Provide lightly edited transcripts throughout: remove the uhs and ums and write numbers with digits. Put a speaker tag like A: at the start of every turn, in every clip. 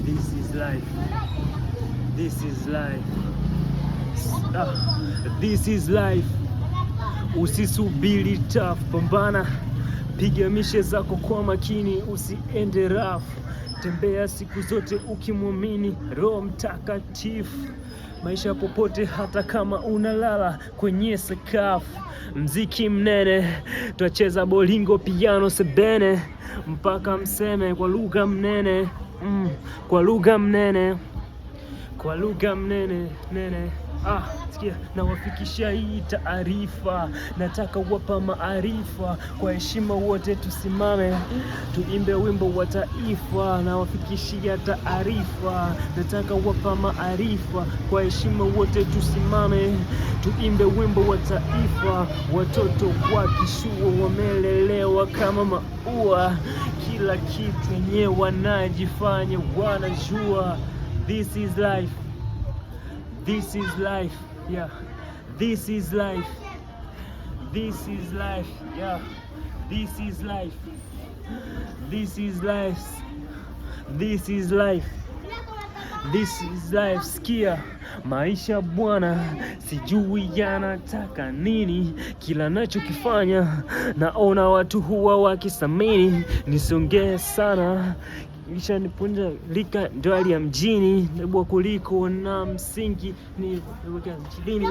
A: This is life. This is life. This is life. Usisubiri tough, pambana, piga mishe zako kwa makini, usiende rafu. Tembea siku zote ukimwamini Roho Mtakatifu. Maisha popote, hata kama unalala kwenye sakafu. Mziki mnene, twacheza bolingo, piano, sebene, mpaka mseme kwa lugha mnene, kwa lugha mnene, kwa lugha mnene nene. Sikia, nawafikisha hii taarifa, nataka wapa maarifa. Kwa heshima wote tusimame, tuimbe wimbo wa taifa. Nawafikishia taarifa, nataka wapa maarifa. Kwa heshima wote tusimame, tuimbe wimbo wa taifa. Watoto wa kishua wamelelewa kama maua, kila kitu yenye wanajifanya wanajua. This is life. This is life, yeah. This is life. This is life, yeah. This is life. This is life. This is life. This is life. Sikia, maisha bwana, sijui yanataka nini. Kila nachokifanya naona watu huwa wakisamini. Nisongee sana, kisha nipunja lika ndo hali ya mjini. Nebwa kuliko na msingi ni weka chini.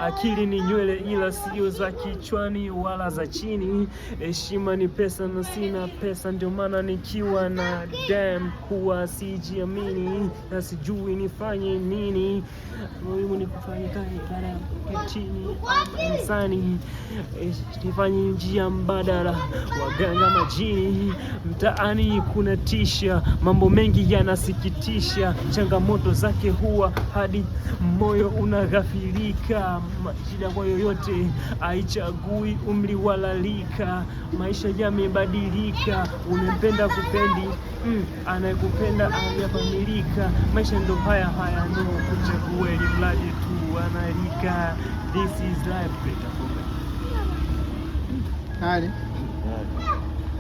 A: Akili ni nywele ila sio za kichwani wala za chini. Heshima ni pesa na sina pesa, ndio maana nikiwa na damn huwa sijiamini. Na sijui nifanye nini. Muhimu ni kufanya kazi chini insani. Nifanye njia mbadala, waganga majini. Mtaani kuna tisha, mambo mengi yanasikitisha. Changamoto zake huwa hadi moyo unaghafilika. Shida kwa yoyote haichagui umri wala lika. Maisha yamebadilika, unempenda kupendi, anayekupenda anayabadilika. Maisha ndo haya no kuchagua, ili mradi tu analika. This is life.
B: Hali